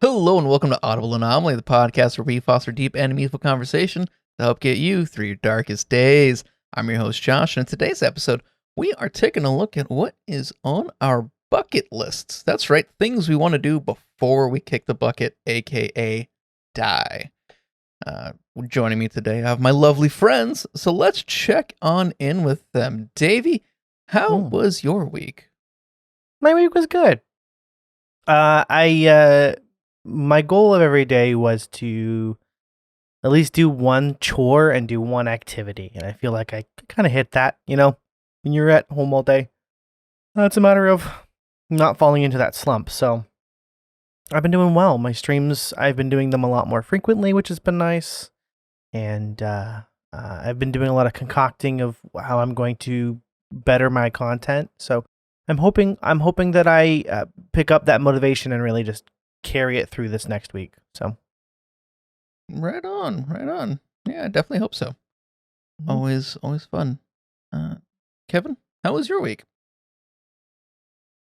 Hello and welcome to Audible Anomaly, the podcast where we foster deep and meaningful conversation to help get you through your darkest days. I'm your host, Josh, and in today's episode, we are taking a look at what is on our bucket lists. That's right, things we want to do before we kick the bucket, aka die. Joining me today, I have my lovely friends, so let's check on in with them. Davey, how was your week? My week was good. My goal of every day was to at least do one chore and do one activity. And I feel like I kind of hit that, when you're at home all day. It's a matter of not falling into that slump. So I've been doing well. My streams, I've been doing them a lot more frequently, which has been nice. And I've been doing a lot of concocting of how I'm going to better my content. So I'm hoping that I pick up that motivation and really just carry it through this next week. So, right on. Yeah, I definitely hope so. Always fun. Kevin, how was your week?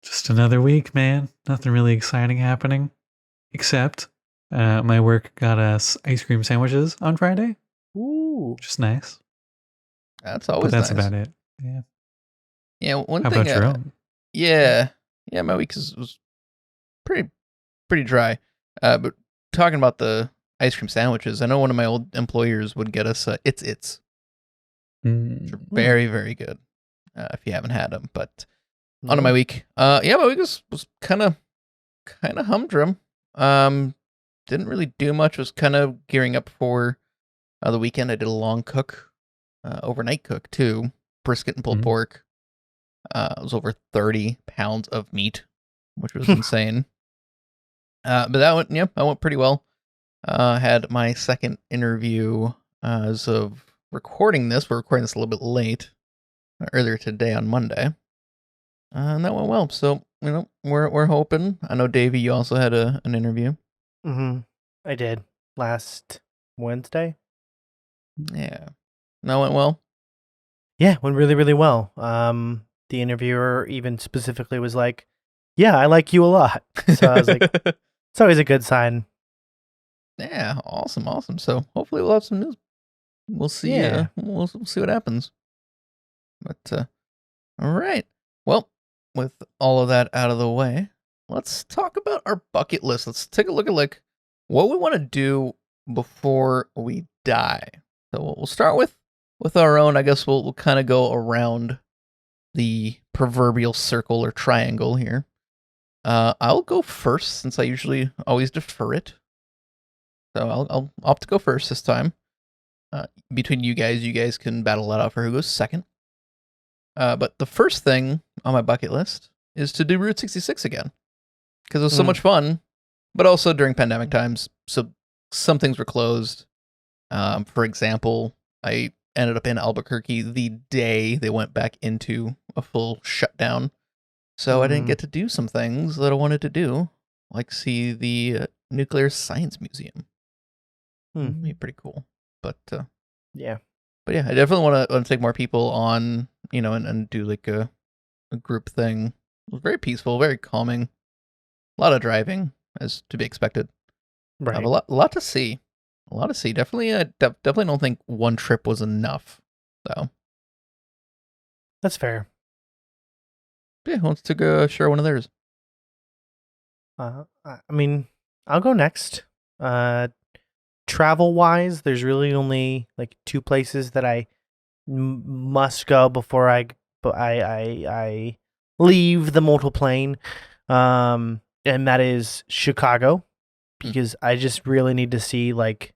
Just another week, man. Nothing really exciting happening, except my work got us ice cream sandwiches on Friday. Ooh, which is nice. That's always. But that's nice. about it. Yeah. Yeah. One How thing. About your own? Yeah. My week was pretty dry. But talking about the ice cream sandwiches, I know one of my old employers would get us it's which are very, very good. If you haven't had them, but on to my week. My week was kind of humdrum. Didn't really do much. Was kind of gearing up for the weekend. I did a long cook, overnight cook too, brisket and pulled pork. It was over 30 pounds of meat, which was insane. But that went pretty well. Had my second interview as of recording this. We're recording this a little bit late, earlier today on Monday. And that went well. So, we're hoping. I know, Davey, you also had an interview. I did last Wednesday. Yeah. That went well? Yeah, went really, really well. The interviewer even specifically was like, yeah, I like you a lot. So I was like, it's always a good sign. Yeah, awesome. So hopefully we'll have some news. We'll see. Yeah. We'll see what happens. But all right. Well, with all of that out of the way, let's talk about our bucket list. Let's take a look at what we want to do before we die. So we'll start with our own. I guess we'll kind of go around the proverbial circle or triangle here. I'll go first since I usually always defer it. So I'll opt to go first this time. Between you guys can battle that out for who goes second. But the first thing on my bucket list is to do Route 66 again. Because it was so much fun, but also during pandemic times, so some things were closed. For example, I ended up in Albuquerque the day they went back into a full shutdown. So I didn't get to do some things that I wanted to do, like see the Nuclear Science Museum. It'd be pretty cool. But yeah. But yeah, I definitely want to take more people on, and do like a group thing. It was very peaceful, very calming. A lot of driving, as to be expected. Right. A lot to see. A lot to see. Definitely, definitely don't think one trip was enough, though. That's fair. Yeah, who wants to share one of theirs? I mean, I'll go next. Travel wise, there's really only like two places that I must go before I leave the mortal plane, and that is Chicago, because I just really need to see like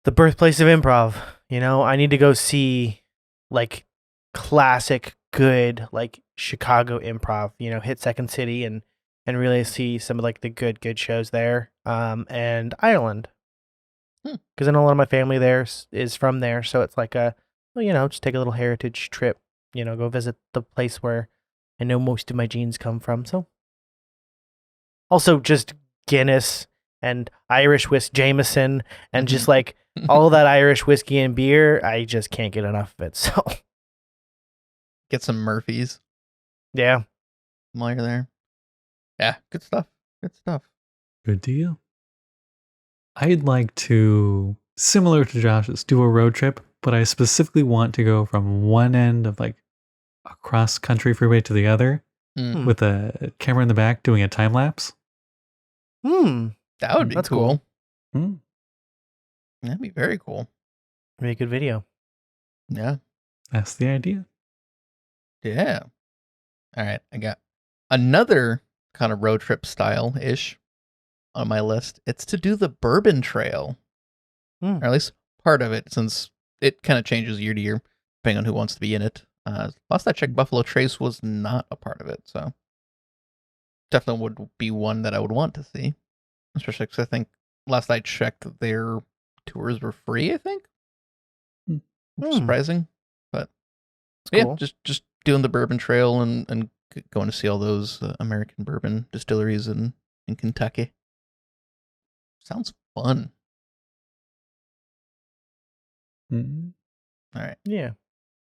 the birthplace of improv. I need to go see like classic good like Chicago improv. Hit Second City and really see some of like the good shows there. And Ireland, because I know a lot of my family there is from there, so it's like just take a little heritage trip. Go visit the place where I know most of my genes come from. So also just Guinness and Irish whiskey, Jameson, and just like all of that Irish whiskey and beer, I just can't get enough of it. So get some Murphys. Yeah. While you're there. Yeah, good stuff. Good stuff. Good deal. I'd like to, similar to Josh's, do a road trip, but I specifically want to go from one end of like a cross country freeway to the other Mm. with a camera in the back doing a time lapse. That would be That's cool. Mm. That'd be very cool. Really good video. Yeah. That's the idea. Yeah. All right. I got another kind of road trip style ish on my list. It's to do the Bourbon Trail, or at least part of it, since it kind of changes year to year, depending on who wants to be in it. Last I checked, Buffalo Trace was not a part of it, so definitely would be one that I would want to see, especially because I think last I checked, their tours were free. I think, surprising, but yeah, Cool. just doing the Bourbon Trail and going to see all those American bourbon distilleries in Kentucky. Sounds fun. Mm. All right. Yeah.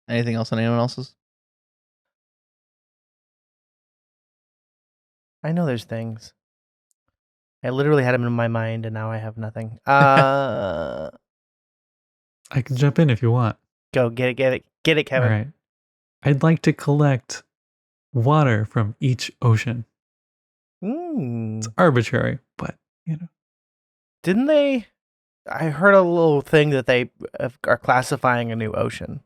Anything else on anyone else's? I know there's things. I literally had them in my mind, and now I have nothing. I can jump in if you want. Go get it, Kevin. All right. I'd like to collect water from each ocean. It's arbitrary, but Didn't they? I heard a little thing that they are classifying a new ocean.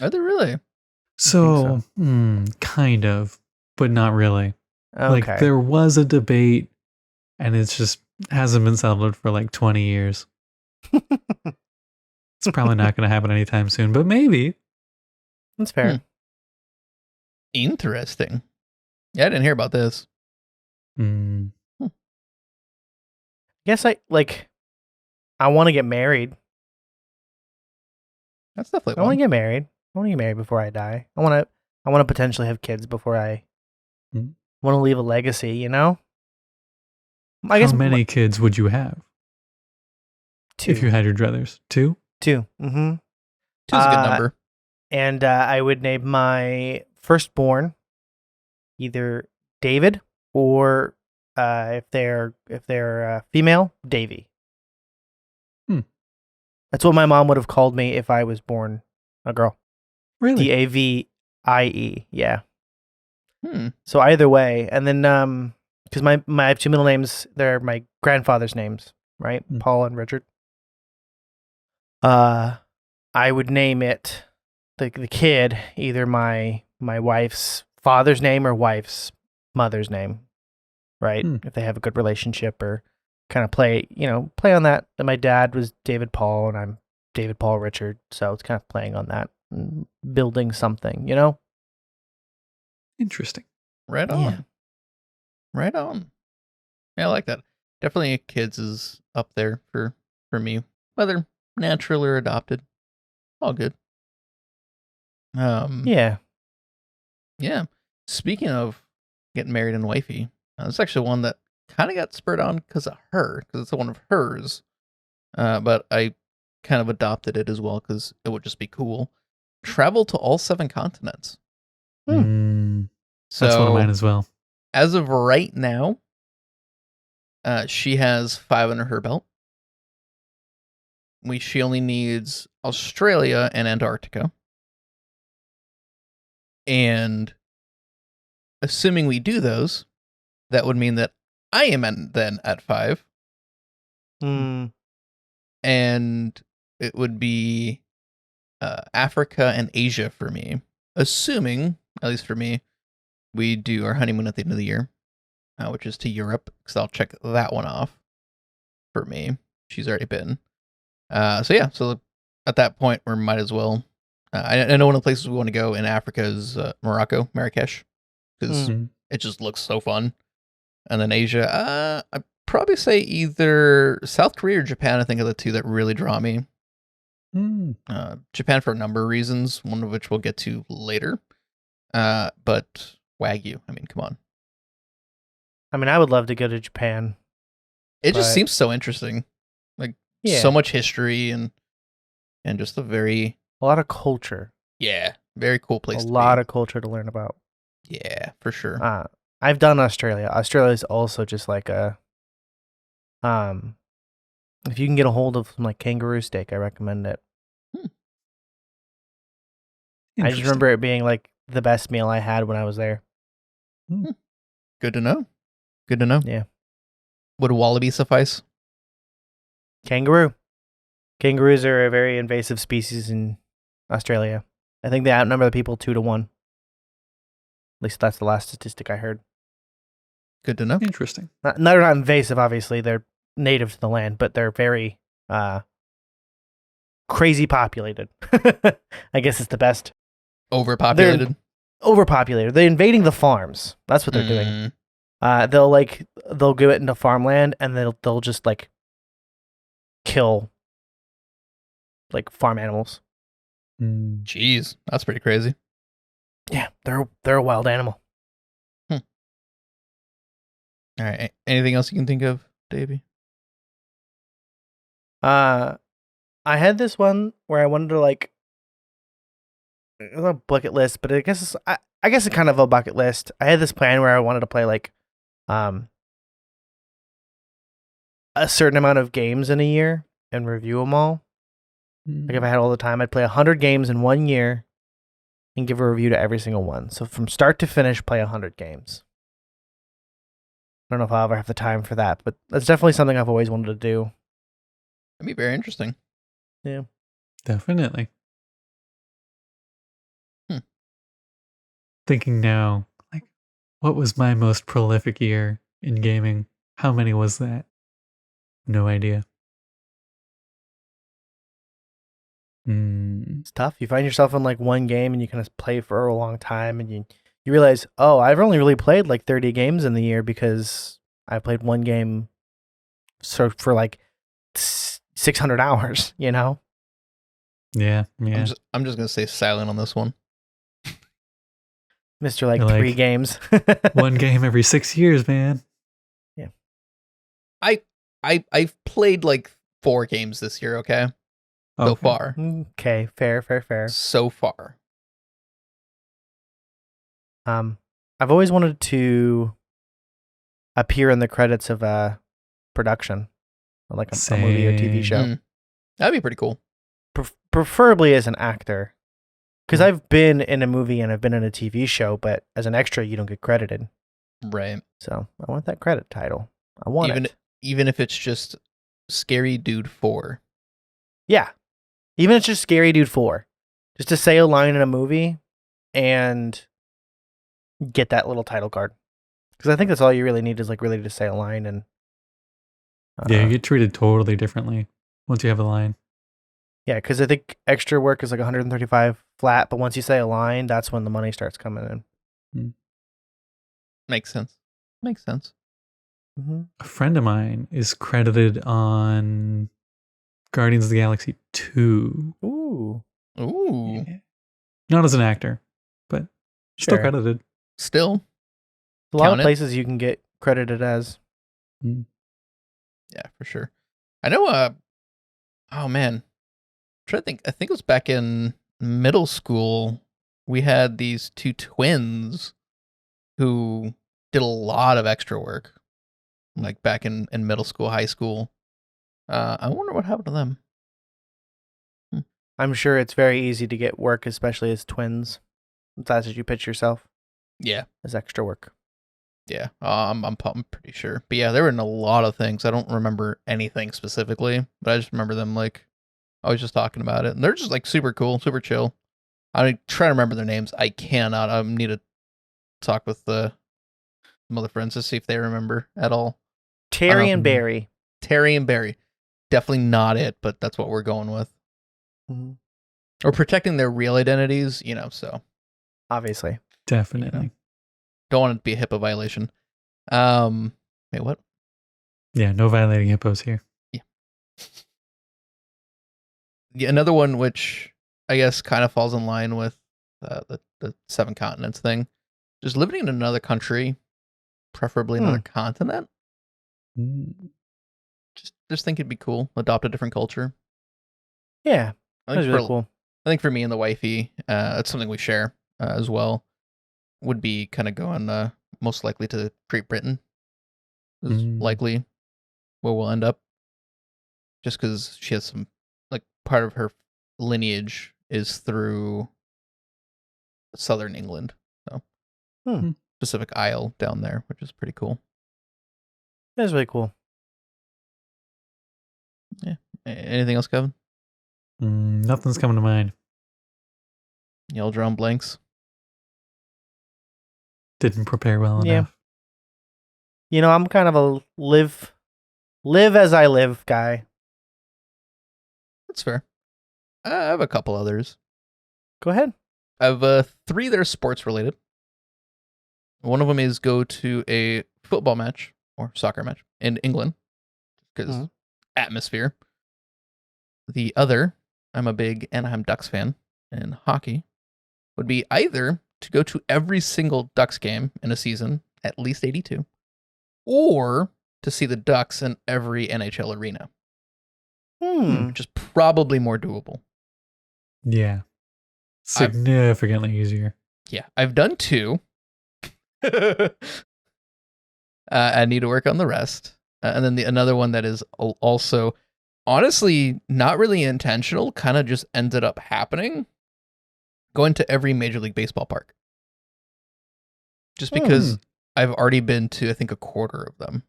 Are they really? So, kind of, but not really. Okay. Like there was a debate, and it's just hasn't been settled for like 20 years. It's probably not going to happen anytime soon, but maybe. That's fair. Interesting. Yeah, I didn't hear about this. Guess I want to get married. That's definitely I want one. to get married. I want to get married before I die. I want to potentially have kids before I want to leave a legacy, you know? I guess How many kids would you have? 2. If you had your druthers? 2? 2. Mm-hmm. 2's a good number. And I would name my firstborn either David or if they're female, Davy. That's what my mom would have called me if I was born a girl. Really? Davie, yeah. Hmm. So either way, and then because my two middle names, they're my grandfather's names, right? Paul and Richard. I would name it the kid either my wife's father's name or wife's mother's name, right? If they have a good relationship or kind of play on that. And my dad was David Paul and I'm David Paul Richard, so it's kind of playing on that, and building something, you know? Interesting. Right on. Yeah. Right on. Yeah, I like that. Definitely kids is up there for me, whether natural or adopted. All good. Yeah. Yeah. Speaking of getting married and wifey, it's actually one that kind of got spurred on because of her, because it's one of hers. But I kind of adopted it as well because it would just be cool. Travel to all 7 continents. That's one of mine as well. As of right now, she has 5 under her belt. She only needs Australia and Antarctica. And assuming we do those, that would mean that I am then at 5. And it would be Africa and Asia for me. Assuming, at least for me, we do our honeymoon at the end of the year, which is to Europe, because I'll check that one off for me. She's already been. So at that point, we might as well. I know one of the places we want to go in Africa is Morocco, Marrakesh, because it just looks so fun. And then Asia, I'd probably say either South Korea or Japan, I think, are the 2 that really draw me. Japan for a number of reasons, one of which we'll get to later. But Wagyu, I mean, come on. I mean, I would love to go to Japan. It just seems so interesting. Like, so much history and just a lot of culture. Yeah, very cool place. A lot of culture to learn about. Yeah, for sure. I've done Australia. Australia is also just like a if you can get a hold of some like kangaroo steak, I recommend it. I just remember it being like the best meal I had when I was there. Good to know. Good to know. Yeah. Would a wallaby suffice? Kangaroo. Kangaroos are a very invasive species in Australia. I think they outnumber the people 2-1. At least that's the last statistic I heard. Good to know. Interesting. They're not invasive, obviously. They're native to the land, but they're very crazy populated. I guess it's the best. Overpopulated. They're overpopulated. They're invading the farms. That's what they're doing. They'll go it into farmland and they'll just like kill like farm animals. Jeez, that's pretty crazy. Yeah, they're a wild animal. All right. Anything else you can think of, Davey? I had this one where I wanted to like it was a bucket list, but I guess it's kind of a bucket list. I had this plan where I wanted to play like a certain amount of games in a year and review them all. Like if I had all the time, I'd play 100 games in 1 year and give a review to every single one. So from start to finish, play 100 games. I don't know if I'll ever have the time for that, but that's definitely something I've always wanted to do. That'd be very interesting. Yeah. Definitely. Thinking now, like, what was my most prolific year in gaming? How many was that? No idea. It's tough. You find yourself in like one game and you kind of play for a long time and you realize, oh, I've only really played like 30 games in the year because I played one game for like 600 hours, you know? Yeah. I'm just gonna stay silent on this one. Mr. like 3 games. One game every 6 years, man. Yeah. I've played like 4 games this year, okay? So far. Okay, fair. So far. I've always wanted to appear in the credits of a production, like a movie or TV show. That'd be pretty cool. Preferably as an actor. Because I've been in a movie and I've been in a TV show, but as an extra, you don't get credited. Right. So I want that credit title. I want it. Even if it's just Scary Dude 4. Yeah. Even if it's just Scary Dude 4. Just to say a line in a movie and get that little title card. Because I think that's all you really need is like really to say a line. And yeah, you get treated totally differently once you have a line. Yeah, because I think extra work is like 135 flat, but once you say a line, that's when the money starts coming in. Makes sense. Mm-hmm. A friend of mine is credited on Guardians of the Galaxy 2. Ooh. Yeah. Not as an actor, but still credited. Still. A lot of places you can get credited as. Yeah, for sure. I know, oh man. I'm trying to think. I think it was back in middle school. We had these 2 twins who did a lot of extra work. Like back in middle school, high school. I wonder what happened to them. I'm sure it's very easy to get work, especially as twins. If that's what you pitch yourself. Yeah. As extra work. Yeah. I'm pretty sure. But yeah, they were in a lot of things. I don't remember anything specifically, but I just remember them like always just talking about it. And they're just like super cool, super chill. I try to remember their names. I cannot. I need to talk with some other friends to see if they remember at all. Terry and Barry. Terry and Barry. Definitely not it, but that's what we're going with. Mm-hmm. Or protecting their real identities, so. Obviously. Definitely. Don't want it to be a HIPAA violation. Wait, what? Yeah, no violating hippos here. Yeah. Yeah, another one which I guess kind of falls in line with the 7 continents thing. Just living in another country, preferably another continent. Just think it'd be cool. Adopt a different culture. Yeah, that's really cool. I think for me and the wifey, it's something we share as well. Would be kind of going most likely to Great Britain. Is Mm. likely where we'll end up. Just because she has some, like, part of her lineage is through southern England. So, Pacific Isle down there, which is pretty cool. That's really cool. Yeah. Anything else, Kevin? Nothing's coming to mind. Y'all drawing blanks? Didn't prepare well Yeah. enough. You know, I'm kind of a live as I live guy. That's fair. I have a couple others. Go ahead. I have 3 that are sports related. One of them is go to a football match or soccer match in England because atmosphere. The other, I'm a big Anaheim Ducks fan, and hockey would be either to go to every single Ducks game in a season, at least 82, or to see the Ducks in every NHL arena, which is probably more doable. Yeah. Significantly easier. Yeah, I've done 2. I need to work on the rest. And then another one that is also honestly not really intentional, kind of just ended up happening. Going to every Major League Baseball park. Just because I've already been to, I think, a quarter of them.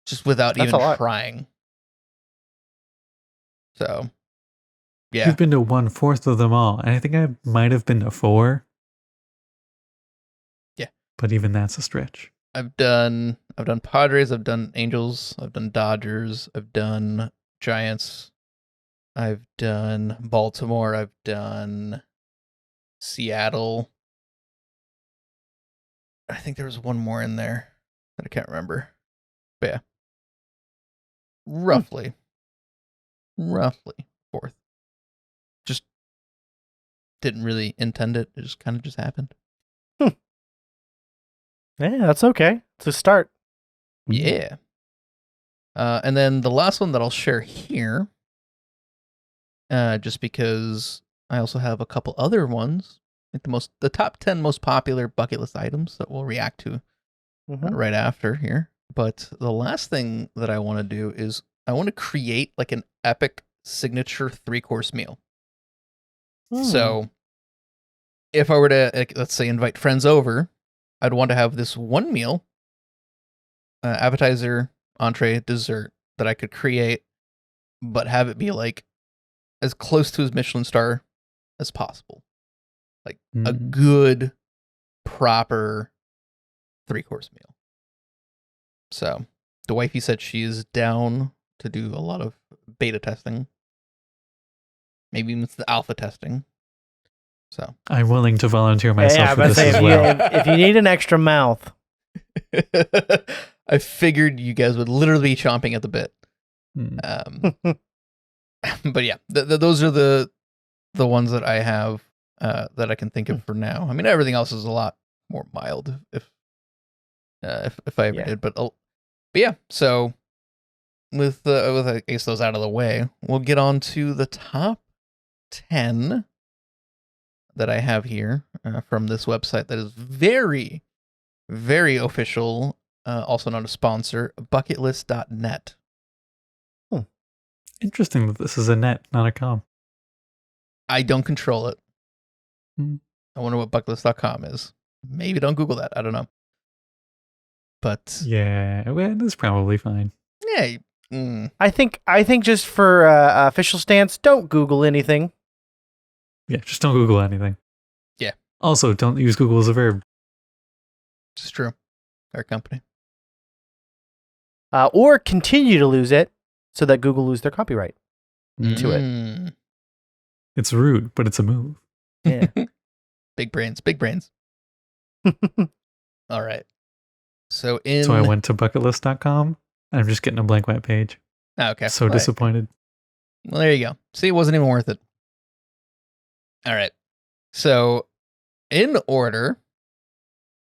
Just without That's even a lot. trying. So, yeah. You've been to 1/4 of them all, and I think I might have been to 4. Yeah. But even that's a stretch. I've done Padres, I've done Angels, I've done Dodgers, I've done Giants, I've done Baltimore, I've done Seattle. I think there was one more in there that I can't remember. But yeah. Roughly 4th. Just didn't really intend it. It just kind of just happened. Yeah, that's okay. It's a start. Yeah. And then the last one that I'll share here, just because I also have a couple other ones, like the top 10 most popular bucket list items that we'll react to right after here. But the last thing that I want to do is I want to create like an epic signature 3-course meal. So if I were to, like, let's say, invite friends over, I'd want to have this one meal, appetizer, entree, dessert that I could create, but have it be like as close to his Michelin star as possible. Like a good, proper 3-course meal. So the wifey said she is down to do a lot of beta testing. Maybe even the alpha testing. So I'm willing to volunteer myself Yeah, for but this say as if, well. if you need an extra mouth, I figured you guys would literally be chomping at the bit. But yeah, those are the ones that I have that I can think of for now. I mean, everything else is a lot more mild if I ever did. But yeah, so with I guess those out of the way, we'll get on to the top 10 that I have here from this website that is very, very official, also not a sponsor, bucketlist.net. Interesting that this is a net, not a com. I don't control it. I wonder what bucketlist.com is. Maybe don't Google that. I don't know. But yeah, well, it's probably fine. Yeah. I think just for official stance, don't Google anything. Yeah, just don't Google anything. Yeah. Also, don't use Google as a verb. It's true. Our company. Or continue to lose it so that Google lose their copyright to it. It's rude, but it's a move. Yeah. Big brains. Big brains. All right. So I went to bucketlist.com and I'm just getting a blank white page. Okay. So disappointed. Well, there you go. See, it wasn't even worth it. All right. So in order,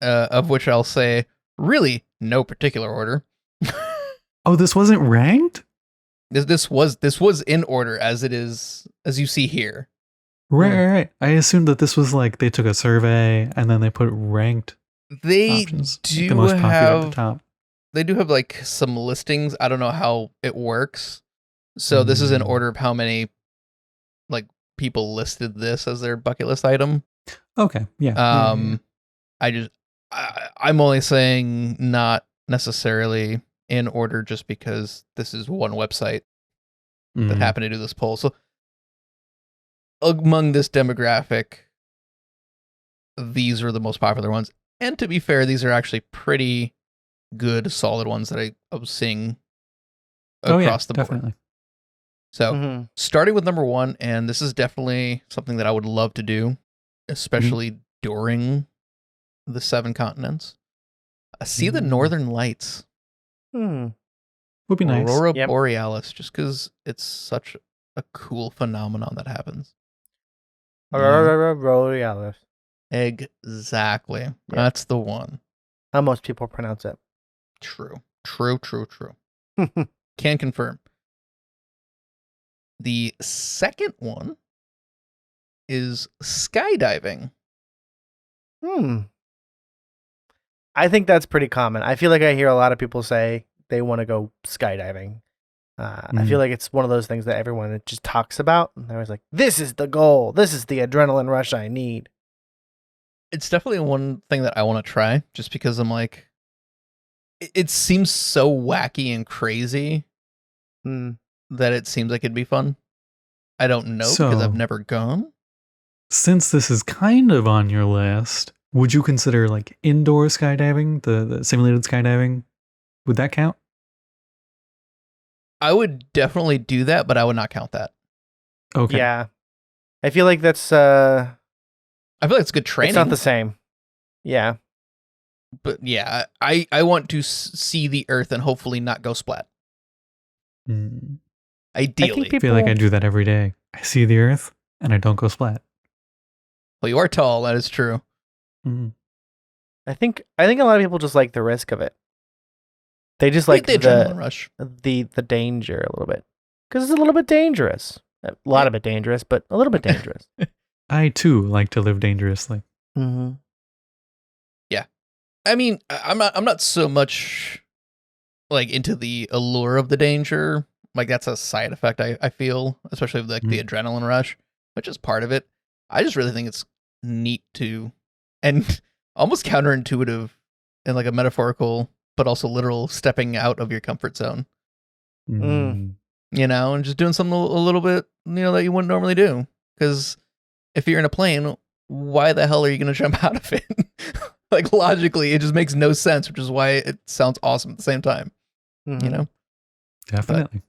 of which I'll say really no particular order. Oh, this wasn't ranked? This was in order as it is, as you see here. Right. I assumed that this was like they took a survey and then they put ranked They options. Like do the most popular at the have top. they do have like some listings. I don't know how it works. So this is in order of how many like people listed this as their bucket list item. Okay, yeah. I'm only saying not necessarily in order just because this is one website that happened to do this poll. So among this demographic, these are the most popular ones. And to be fair, these are actually pretty good, solid ones that I was seeing across the board. Definitely. So starting with number 1, and this is definitely something that I would love to do, especially during the 7 continents. See the Northern Lights. Hmm. Would be nice. Aurora Borealis, just because it's such a cool phenomenon that happens. Aurora Borealis. Exactly. Yep. That's the one. How most people pronounce it. True. Can confirm. The second one is skydiving. I think that's pretty common. I feel like I hear a lot of people say they want to go skydiving. I feel like it's one of those things that everyone just talks about. And they're always like, this is the goal. This is the adrenaline rush I need. It's definitely one thing that I want to try just because I'm like, it seems so wacky and crazy that it seems like it'd be fun. I don't know because I've never gone. Since this is kind of on your list, would you consider like indoor skydiving, the simulated skydiving? Would that count? I would definitely do that, but I would not count that. Okay. Yeah. I feel like that's I feel like it's good training. It's not the same. Yeah. But yeah, I want to see the Earth and hopefully not go splat. Ideally. I feel like I do that every day. I see the Earth and I don't go splat. Well, you are tall. That is true. I think a lot of people just like the risk of it. They just like the adrenaline rush, the danger a little bit, because it's a little bit dangerous. A lot of it dangerous, but a little bit dangerous. I too like to live dangerously. Yeah, I mean, I'm not so much like into the allure of the danger. Like that's a side effect I feel, especially with like the adrenaline rush, which is part of it. I just really think it's neat to, and almost counterintuitive in like a metaphorical but also literal stepping out of your comfort zone. You know, and just doing something a little bit, that you wouldn't normally do. Because if you're in a plane, why the hell are you going to jump out of it? Like logically, it just makes no sense, which is why it sounds awesome at the same time. You know? Definitely.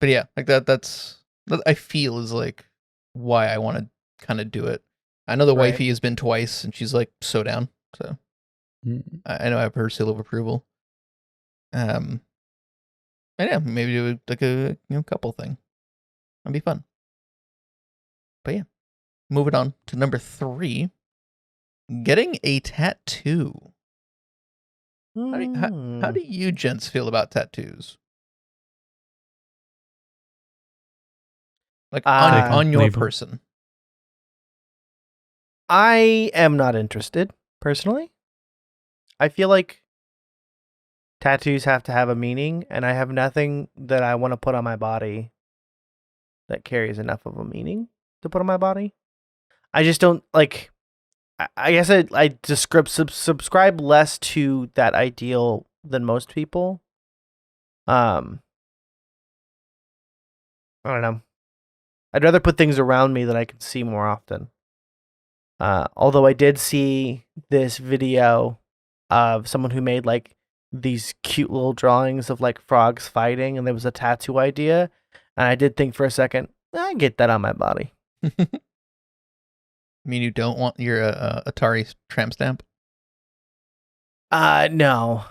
But yeah, like that I feel is like why I want to kind of do it. I know the wifey has been twice and she's like so down. So I know I have her seal of approval. And yeah, maybe do like a couple thing. That'd be fun. But yeah, moving on to number 3, getting a tattoo. How do you gents feel about tattoos? Like on your person. I am not interested personally. I feel like tattoos have to have a meaning, and I have nothing that I want to put on my body that carries enough of a meaning to put on my body. I just don't like. I guess I subscribe less to that ideal than most people. I don't know. I'd rather put things around me that I can see more often. Although I did see this video of someone who made like these cute little drawings of like frogs fighting, and there was a tattoo idea, and I did think for a second, I get that on my body. I mean, you don't want your Atari tramp stamp? No.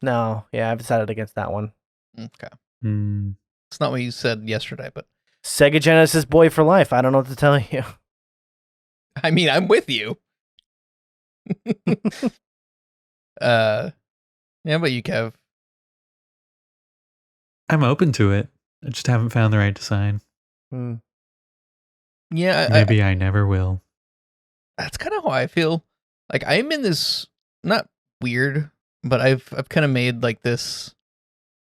Yeah, I've decided against that one. Okay. It's not what you said yesterday, but Sega Genesis boy for life. I don't know what to tell you. I mean, I'm with you. Yeah, but you, Kev. I'm open to it. I just haven't found the right design. Yeah, maybe I never will. That's kind of how I feel. Like I'm in this not weird, but I've kind of made like this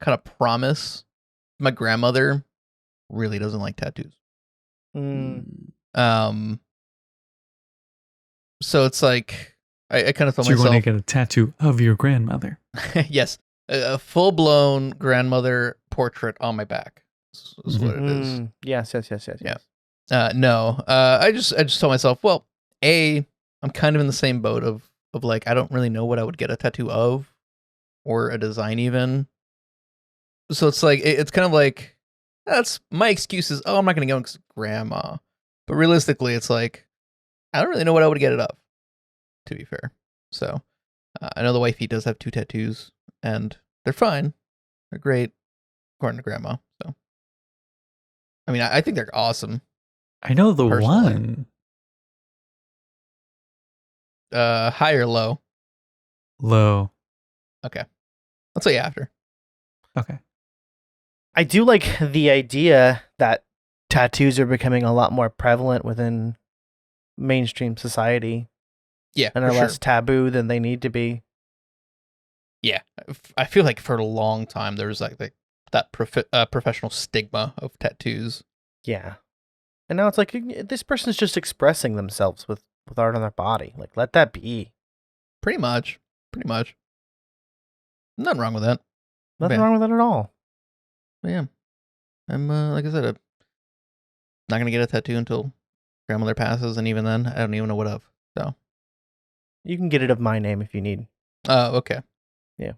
kind of promise. My grandmother really doesn't like tattoos. So it's like I kind of told So you're myself, going to get a tattoo of your grandmother. yes, a full blown grandmother portrait on my back is what it is. Yes. Yeah. No. I just told myself, well, I'm kind of in the same boat of like I don't really know what I would get a tattoo of or a design even. So it's like it's kind of like that's my excuse is, oh, I'm not gonna go because grandma. But realistically, it's like I don't really know what I would get it of, to be fair. So I know the wifey does have 2 tattoos, and they're fine. They're great, according to grandma. So I mean, I think they're awesome. I know the Personally. one. High or low? Low. Okay. Let's say after. Okay. I do like the idea that tattoos are becoming a lot more prevalent within mainstream society Yeah, and for are sure. less taboo than they need to be. Yeah, I feel like for a long time there was like that professional stigma of tattoos. Yeah. And now it's like this person's just expressing themselves with art on their body. Like, let that be. Pretty much. Nothing wrong with that. Nothing wrong with that at all. But yeah, I'm like I said, I'm not gonna get a tattoo until grandmother passes, and even then, I don't even know what of. So You can get it of my name if you need. okay. Yeah.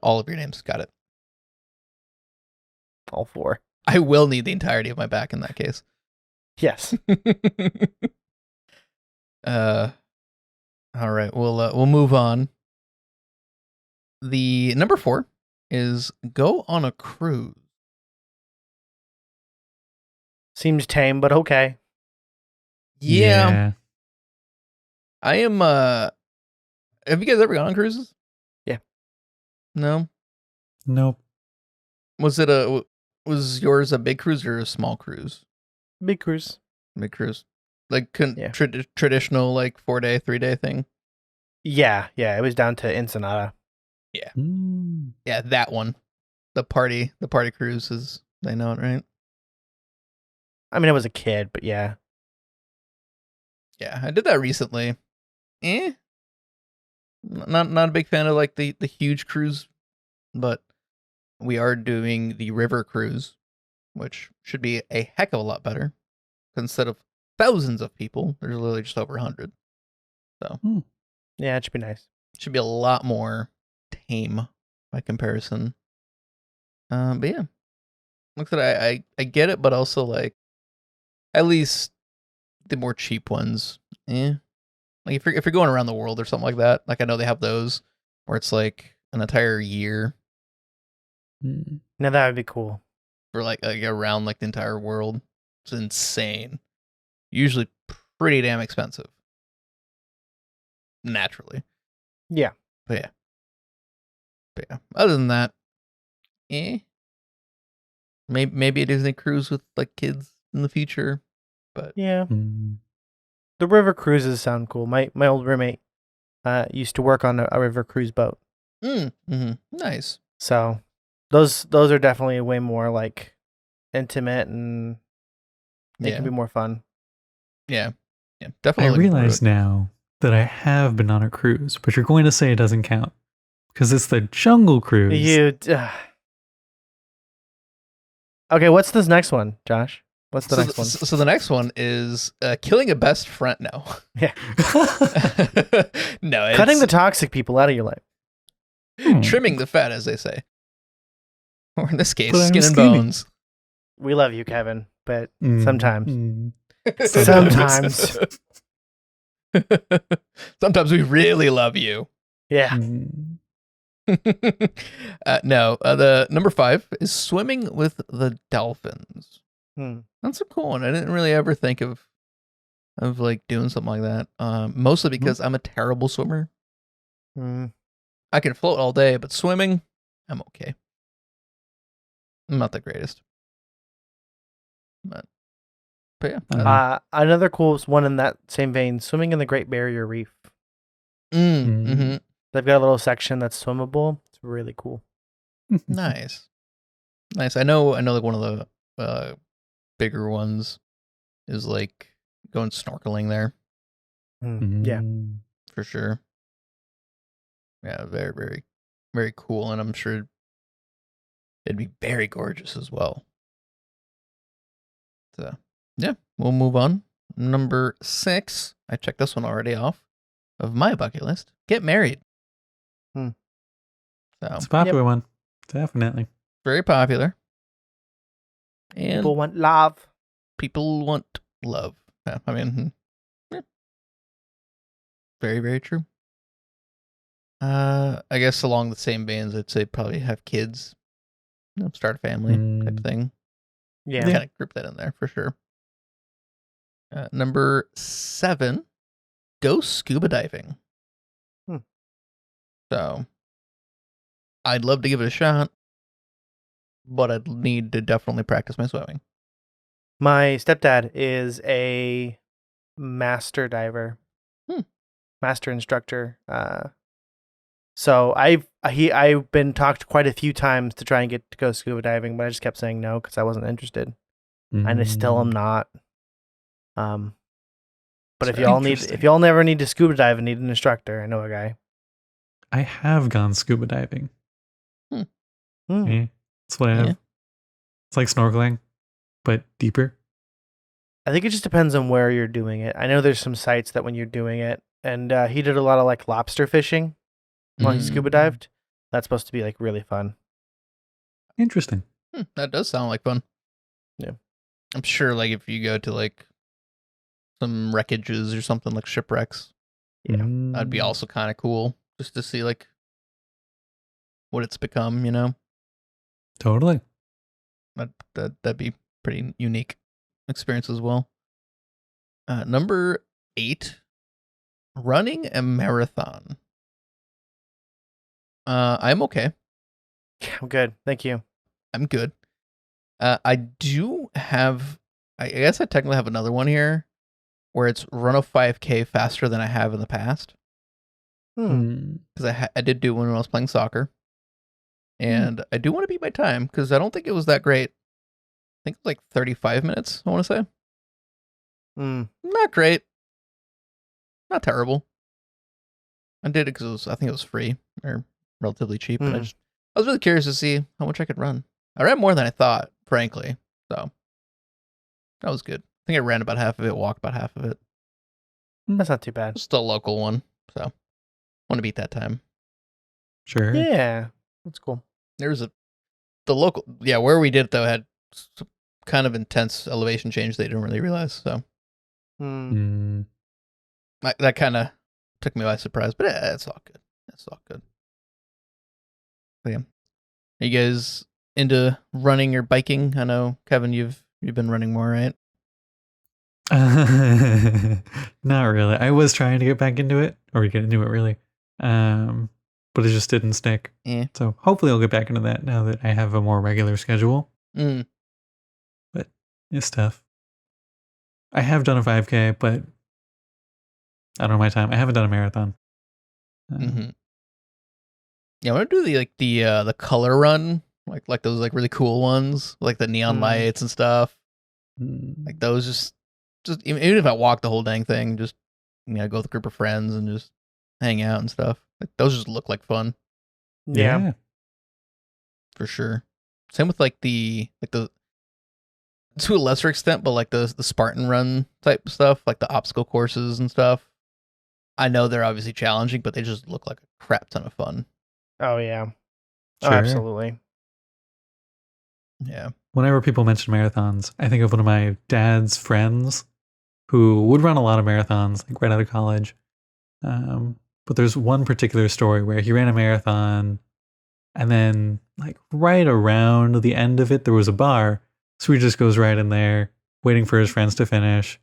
All of your names, got it. All 4. I will need the entirety of my back in that case. Yes. All right, we'll move on. The number 4 is go on a cruise. Seems tame, but okay. Yeah. I am. Have you guys ever gone on cruises? Yeah. No. Nope. Was yours a big cruise or a small cruise? Big cruise. Big cruise, like Yeah. traditional like 4-day, 3-day thing. Yeah. It was down to Ensenada. Yeah. Mm. Yeah, that one. The party cruise is, they know it, right? I mean, I was a kid, but yeah. Yeah, I did that recently. Not a big fan of like the huge cruise, but we are doing the river cruise, which should be a heck of a lot better. Instead of thousands of people, there's literally just over 100. So Yeah, it should be nice. it should be a lot more tame by comparison. But yeah, looks like I get it, but also like at least the more cheap ones. Like if you're going around the world or something like that, like I know they have those where it's like an entire year Now that would be cool. for like around like the entire world. It's insane. Usually pretty damn expensive. Naturally. Yeah. But yeah. Other than that, maybe a Disney cruise with like kids in the future. But Yeah. The river cruises sound cool. My old roommate used to work on a river cruise boat. Nice. So those are definitely way more like intimate and they can be more fun. Yeah, definitely. I realize now that I have been on a cruise, but you're going to say it doesn't count because it's the Jungle Cruise. Okay, what's this next one, Josh? What's the next one? So the next one is killing a best friend. No. Yeah. No. Cutting the toxic people out of your life. Trimming the fat, as they say. Or in this case, But I'm skin and skinny. bones. We love you, Kevin, but Mm. sometimes. Sometimes. Sometimes we really love you. Yeah. No, the number 5 is swimming with the dolphins. That's a cool one. I didn't really ever think of like doing something like that. Mostly because I'm a terrible swimmer. I can float all day, but swimming, I'm okay. I'm not the greatest. But yeah. Another cool one in that same vein, swimming in the Great Barrier Reef. Mm-hmm. They've got a little section that's swimmable. It's really cool. Nice. I know like one of the bigger ones is like going snorkeling there Yeah. for sure. Yeah, very, very, very cool, and I'm sure it'd be very gorgeous as well. So yeah, we'll move on. Number 6, I checked this one already off of my bucket list. Get married. So It's a popular one. Definitely. very popular. And People want love. people want love. Yeah, I mean, yeah. Very, very true. I guess along the same veins, I'd say probably have kids, start a family type thing. Yeah. Kind of group that in there for sure. Number 7, go scuba diving. So I'd love to give it a shot, but I'd need to definitely practice my swimming. My stepdad is a master diver, master instructor. So I've been talked quite a few times to try and get to go scuba diving, but I just kept saying no because I wasn't interested, and I still am not. But if y'all never need to scuba dive and need an instructor, I know a guy. I have gone scuba diving. Yeah, that's what I have. It's like snorkeling, but deeper. I think it just depends on where you're doing it. I know there's some sites that when you're doing it, and he did a lot of like lobster fishing while he scuba dived. That's supposed to be like really fun. Interesting. That does sound like fun. Yeah. I'm sure like if you go to like some wreckages or something like shipwrecks, that'd be also kind of cool just to see like what it's become, you know? Totally. That'd be pretty unique experience as well. Number 8, running a marathon. I'm okay. I'm good. Thank you. I'm good. I do have, I guess I technically have another one here where it's run a 5K faster than I have in the past. Because I did do one when I was playing soccer. And I do want to beat my time because I don't think it was that great. I think it was like 35 minutes, I want to say. Not great. Not terrible. I did it because I think it was free or relatively cheap. But I was really curious to see how much I could run. I ran more than I thought, frankly. So that was good. I think I ran about half of it, walked about half of it. That's not too bad. Just a local one. So want to beat that time. Sure. Yeah. That's cool. There was the local, where we did it though had some kind of intense elevation change they didn't really realize. So that kind of took me by surprise, but it's all good. It's all good. But yeah. Are you guys into running or biking? I know, Kevin, you've been running more, right? Not really. I was trying to get back into it, or get into it really, but it just didn't stick. So hopefully I'll get back into that now that I have a more regular schedule. But it's tough. I have done a 5K, but I don't know my time. I haven't done a marathon. Yeah, I want to do the color run, like those like really cool ones, like the neon lights and stuff. Like those just even if I walk the whole dang thing, just go with a group of friends and just hang out and stuff. Like those just look like fun. Yeah. For sure. Same with like the to a lesser extent, but like the Spartan run type stuff, like the obstacle courses and stuff. I know they're obviously challenging, but they just look like a crap ton of fun. Oh yeah. Sure. Oh, absolutely. Yeah. Whenever people mention marathons, I think of one of my dad's friends who would run a lot of marathons, like right out of college. But there's one particular story where he ran a marathon, and then like right around the end of it, there was a bar. So he just goes right in there, waiting for his friends to finish,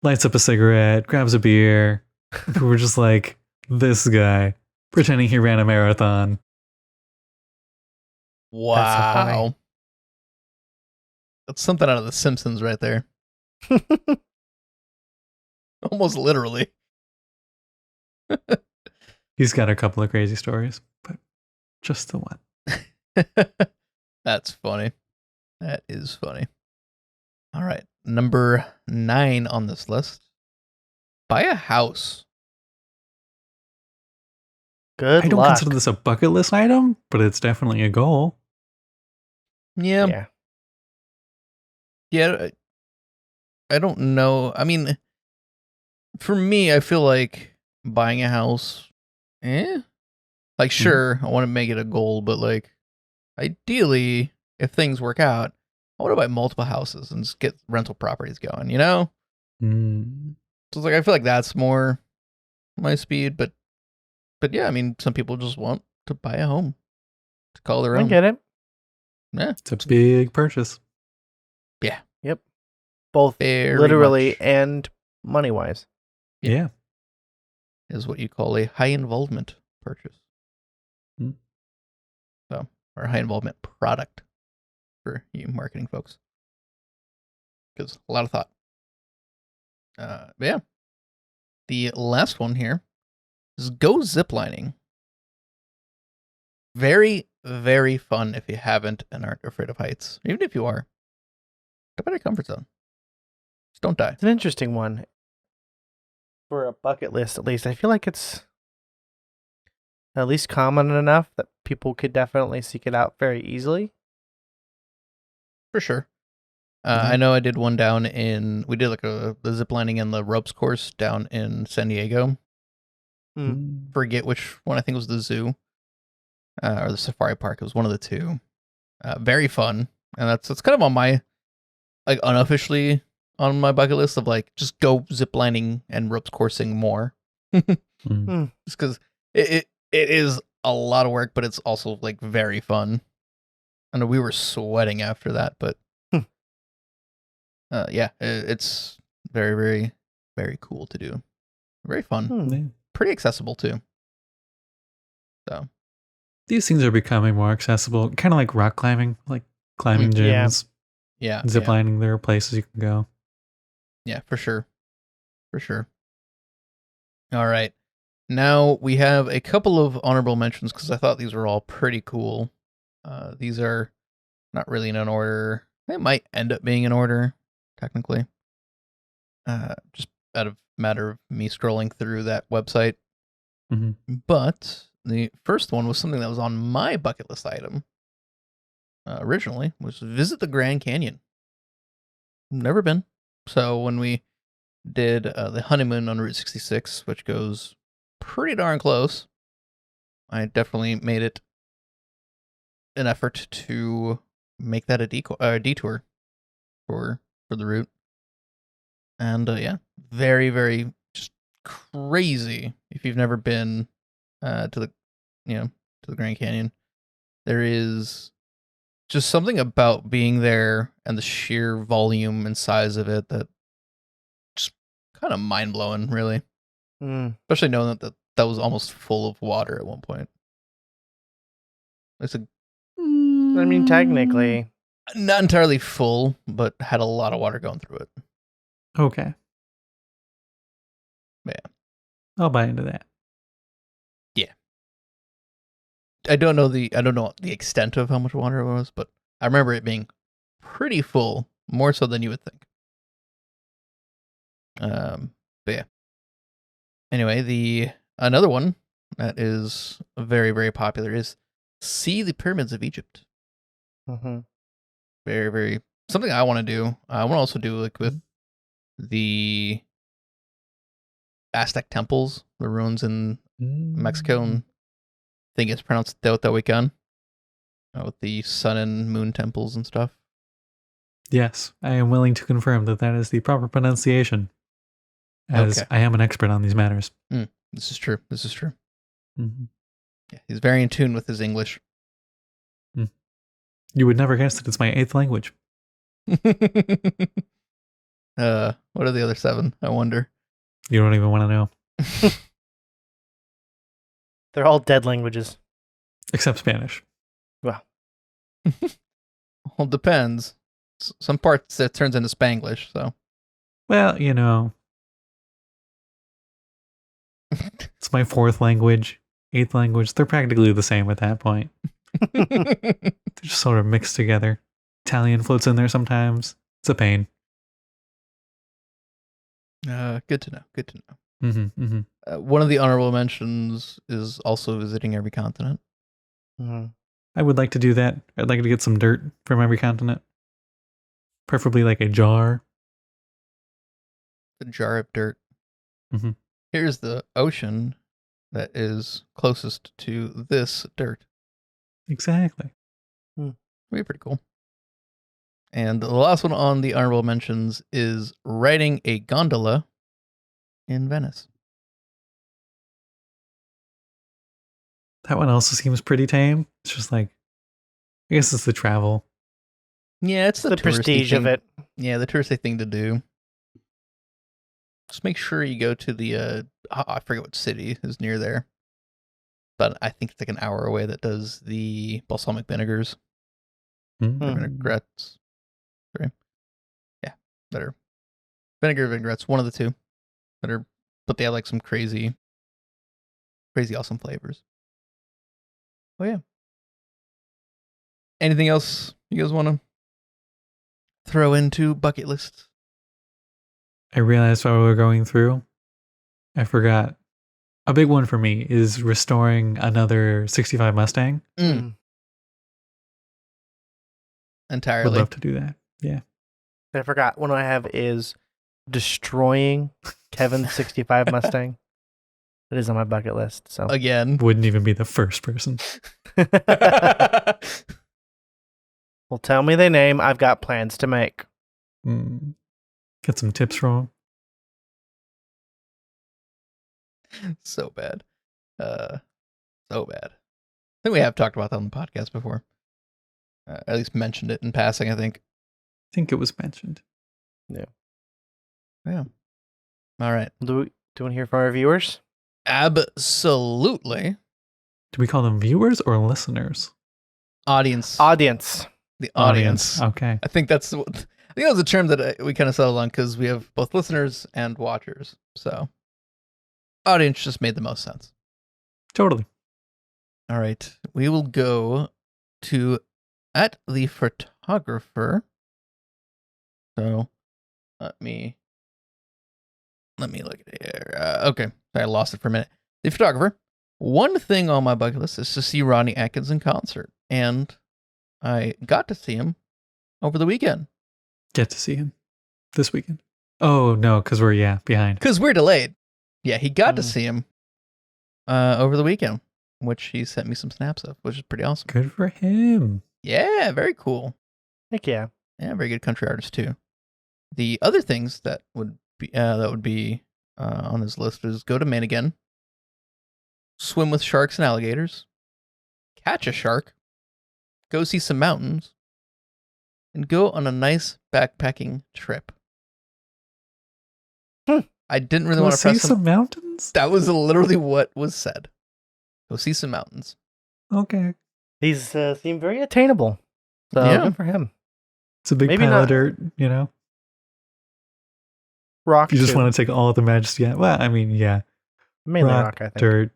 lights up a cigarette, grabs a beer. We were just like, this guy pretending he ran a marathon. Wow. That's so funny. That's something out of The Simpsons right there. Almost literally. He's got a couple of crazy stories, but just the one. That's funny. That is funny. All right. Number 9 on this list. Buy a house. Good I don't luck. consider this a bucket list item, but it's definitely a goal. Yeah. I don't know. I mean, for me, I feel like buying a house, like, sure, I want to make it a goal, but like, ideally, if things work out, I want to buy multiple houses and just get rental properties going, you know? Mm. So it's like, I feel like that's more my speed, but yeah, I mean, some people just want to buy a home to call their I own. get it. Yeah. It's a big purchase. Yeah. Yep. Both Very literally much and money wise. Yeah. is what you call a high involvement purchase. Hmm. So, or a high involvement product for you marketing folks. Because a lot of thought. But yeah. The last one here is go ziplining. Very, very fun if you haven't and aren't afraid of heights. Even if you are. Step out of your comfort zone. Just don't die. It's an interesting one. For a bucket list, at least. I feel like it's at least common enough that people could definitely seek it out very easily. For sure. I know I did one down we did like the ziplining and the ropes course down in San Diego. Forget which one. I think it was the zoo or the safari park. It was one of the two. Very fun. And that's kind of on my, like, unofficially on my bucket list of like, just go ziplining and ropes coursing more. Just because it is a lot of work, but it's also like very fun. I know we were sweating after that, but yeah, it's very, very, very cool to do. Very fun. Pretty accessible too. So these things are becoming more accessible, kind of like rock climbing, like climbing gyms. Yeah. Ziplining, there are places you can go. Yeah, for sure. For sure. All right. Now we have a couple of honorable mentions because I thought these were all pretty cool. These are not really in an order. They might end up being in order, technically. Just out of matter of me scrolling through that website. But the first one was something that was on my bucket list item originally, was visit the Grand Canyon. Never been. So when we did the honeymoon on Route 66, which goes pretty darn close, I definitely made it an effort to make that a detour for the route. And yeah, very, very just crazy. If you've never been to the Grand Canyon, there is just something about being there and the sheer volume and size of it that just kind of mind blowing, really. Especially knowing that was almost full of water at one point. I mean, technically, not entirely full, but had a lot of water going through it. Okay. Yeah. I'll buy into that. Yeah. I don't know the extent of how much water it was, but I remember it being pretty full, more so than you would think. But yeah. Anyway, another one that is very, very popular is see the pyramids of Egypt. Very, very something I want to do. I want to also do like with the Aztec temples, the ruins in Mexico, and I think it's pronounced Teotihuacan, with the sun and moon temples and stuff. Yes, I am willing to confirm that is the proper pronunciation, as I am an expert on these matters. This is true. Yeah, he's very in tune with his English. You would never guess that it's my 8th language. What are the other 7? I wonder. You don't even want to know. They're all dead languages. Except Spanish. Well, it depends. Some parts it turns into Spanglish, so. Well, it's my 4th language. eighth language. They're practically the same at that point. They're just sort of mixed together. Italian floats in there sometimes. It's a pain. Good to know. Good to know. Mm-hmm, mm-hmm. One of the honorable mentions is also visiting every continent. Mhm. I would like to do that. I'd like to get some dirt from every continent. Preferably like a jar. The jar of dirt. Mhm. Here's the ocean that is closest to this dirt. Exactly. Be pretty cool. And the last one on the honorable mentions is riding a gondola in Venice. That one also seems pretty tame. It's just like, I guess it's the travel. Yeah, it's the touristy prestige thing. of it. Yeah, the touristy thing to do. Just make sure you go to the I forget what city is near there, but I think it's like an hour away that does the balsamic vinegars. Mm. Or vinaigrettes. Sorry. Yeah, that are vinegar vinaigrettes, one of the two. But they have like some crazy awesome flavors. Oh yeah. Anything else you guys want to throw into bucket lists? I realized while we were going through, I forgot. A big one for me is restoring another 65 Mustang. Entirely. Would love to do that. Yeah. I forgot. One I have is destroying Kevin's 65 Mustang. It is on my bucket list. So Again. Wouldn't even be the first person. well, tell me the name. I've got plans to make. Get some tips from him. So bad. So bad. I think we have talked about that on the podcast before. At least mentioned it in passing, I think. I think it was mentioned. Yeah. All right. Do we want to hear from our viewers? Absolutely. Do we call them viewers or listeners? Audience. The audience. Okay. I think that was a term that we kind of settled on because we have both listeners and watchers. So, audience just made the most sense. Totally. All right. We will go to at the photographer. So, let me look at it here. Okay. I lost it for a minute. The photographer. One thing on my bucket list is to see Ronnie Atkins in concert. And I got to see him over the weekend. Get to see him this weekend. Oh, no, because we're, behind. Because we're delayed. Yeah, he got to see him over the weekend, which he sent me some snaps of, which is pretty awesome. Good for him. Yeah, very cool. Heck yeah. Yeah, very good country artist, too. The other things that would be on this list is go to Maine again, swim with sharks and alligators, catch a shark, go see some mountains, and go on a nice backpacking trip. I didn't really want to press see some mountains? That was literally what was said. Go see some mountains. Okay. He's seemed very attainable. So good for him. It's a big Maybe pile not of dirt, Rock. You just want to take all of the majesty. Yeah. Well, I mean, yeah. Mainly rock, I think. Dirt.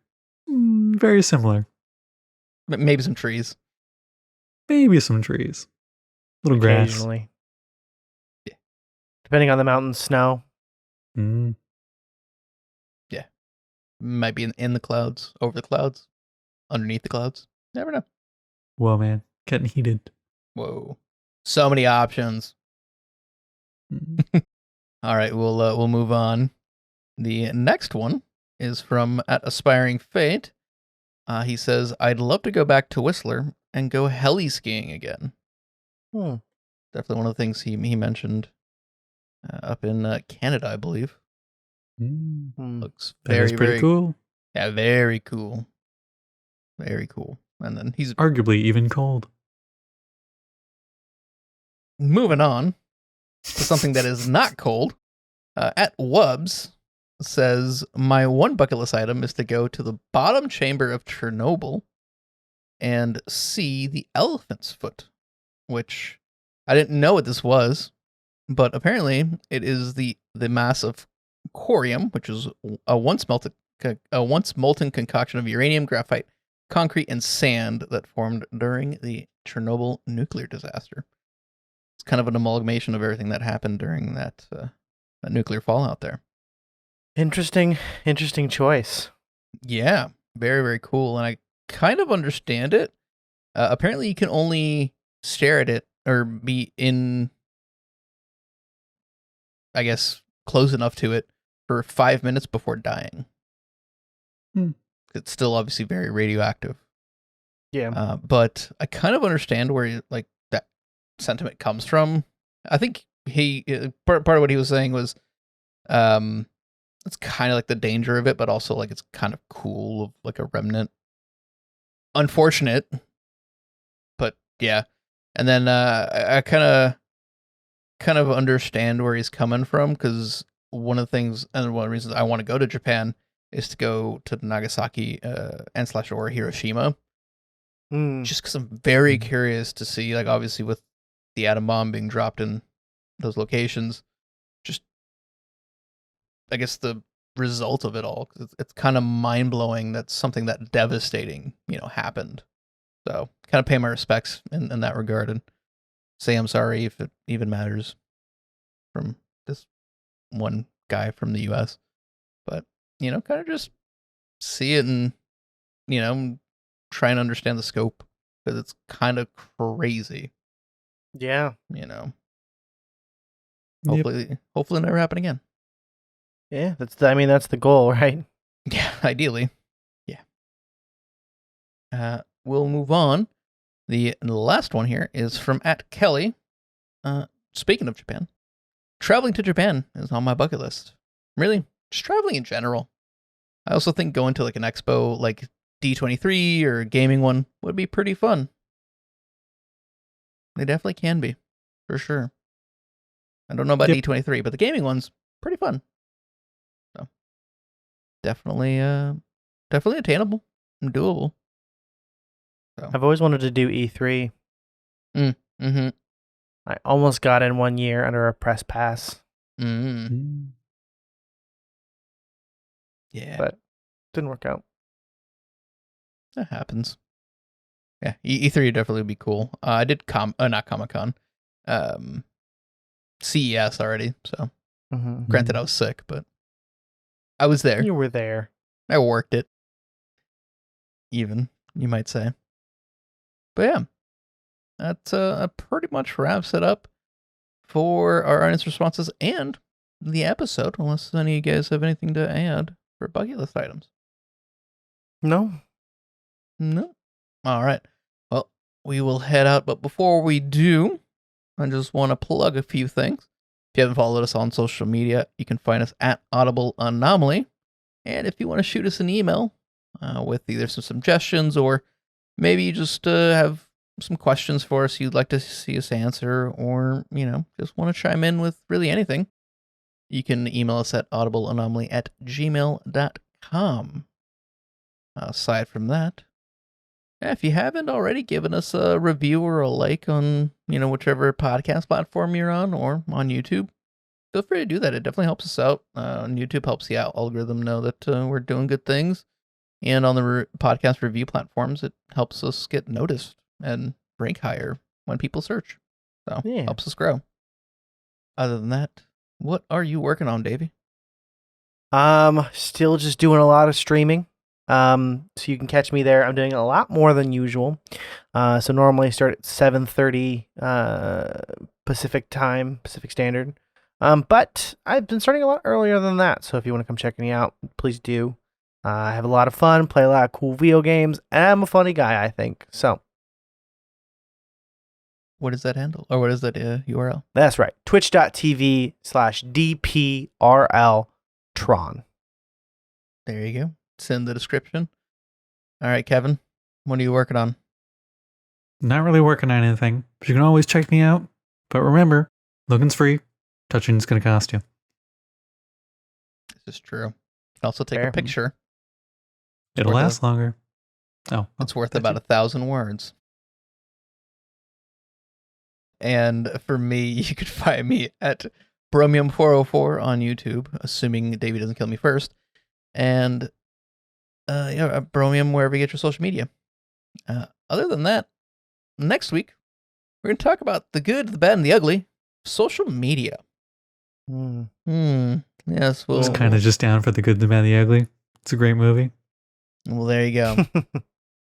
Very similar. Maybe some trees. Maybe some trees. Little grass. Occasionally. Yeah. Depending on the mountain, snow. Yeah. Might be in the clouds, over the clouds, underneath the clouds. Never know. Whoa, man. Getting heated. Whoa. So many options. All right, we'll move on. The next one is from at Aspiring Fate. He says, I'd love to go back to Whistler and go heli skiing again. Definitely one of the things he mentioned up in Canada, I believe. Looks very, pretty very cool. Yeah, very cool. Very cool. And then he's arguably even cold. Moving on to something that is not cold. At Wubs says, my one bucket list item is to go to the bottom chamber of Chernobyl and see the elephant's foot, which I didn't know what this was, but apparently it is the mass of corium, which is a once melted a once molten concoction of uranium, graphite, concrete, and sand that formed during the Chernobyl nuclear disaster. It's kind of an amalgamation of everything that happened during that nuclear fallout there. Interesting choice. Yeah, very, very cool. And I kind of understand it. Apparently, you can only stare at it or be in, I guess, close enough to it for 5 minutes before dying. It's still obviously very radioactive. Yeah. But I kind of understand where like that sentiment comes from. I think he part of what he was saying was, it's kind of like the danger of it, but also like it's kind of cool of like a remnant. Unfortunate, but yeah. And then I kind of understand where he's coming from, because one of the things and one of the reasons I want to go to Japan is to go to Nagasaki and/or Hiroshima. Just because I'm very curious to see, like, obviously with the atom bomb being dropped in those locations, just I guess the result of it all. 'Cause it's kind of mind blowing that something that devastating, happened. So kind of pay my respects in that regard and say I'm sorry if it even matters from this one guy from the U.S. But kind of just see it and try and understand the scope, because it's kind of crazy. Yeah. Hopefully never happen again. Yeah, that's the goal, right? Yeah, ideally. Yeah. We'll move on. The last one here is from @Kelly. Speaking of Japan, traveling to Japan is on my bucket list. Really, just traveling in general. I also think going to like an expo like D23 or a gaming one would be pretty fun. They definitely can be, for sure. I don't know about D23, but the gaming one's pretty fun. So definitely attainable and doable. So. I've always wanted to do E3. Mm-hmm. I almost got in 1 year under a press pass. Yeah. But didn't work out. That happens. Yeah, E3 definitely would be cool. I did not Comic-Con. CES already, so granted I was sick, but I was there. You were there. I worked it. Even, you might say. But yeah, that pretty much wraps it up for our audience responses and the episode, unless any of you guys have anything to add for bucket list items. No. All right. Well, we will head out, but before we do, I just want to plug a few things. If you haven't followed us on social media, you can find us at Audible Anomaly. And if you want to shoot us an email with either some suggestions or maybe you just have some questions for us you'd like to see us answer, or, just want to chime in with really anything, you can email us at audibleanomaly@gmail.com. Aside from that, if you haven't already given us a review or a like on, whichever podcast platform you're on or on YouTube, feel free to do that. It definitely helps us out. YouTube helps the algorithm know that we're doing good things. And on the podcast review platforms, it helps us get noticed and rank higher when people search. So helps us grow. Other than that, what are you working on, Davey? Still just doing a lot of streaming. So you can catch me there. I'm doing a lot more than usual. So normally I start at 7:30 Pacific Standard. But I've been starting a lot earlier than that. So if you want to come check me out, please do. I have a lot of fun, play a lot of cool video games, and I'm a funny guy, I think. So. What is that handle? Or what is that URL? That's right. Twitch.tv/DPRL-Tron. There you go. It's in the description. All right, Kevin, what are you working on? Not really working on anything, but you can always check me out. But remember, looking's free. Touching's going to cost you. This is true. You can also take a picture. It'll last longer. Oh. It's worth about 1,000 words. And for me, you could find me at Bromium404 on YouTube, assuming Davey doesn't kill me first. And Bromium wherever you get your social media. Other than that, next week we're going to talk about the good, the bad, and the ugly social media. Yes, I was kind of just down for the good, the bad, and the ugly. It's a great movie. Well, there you go.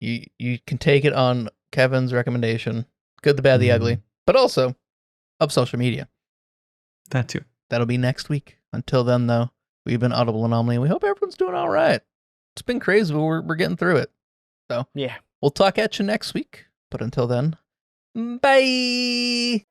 you can take it on Kevin's recommendation, good, the bad, the ugly, but also of social media. That too. That'll be next week. Until then, though, we've been Audible Anomaly, and we hope everyone's doing all right. It's been crazy, but we're getting through it. So Yeah. We'll talk at you next week. But until then, bye.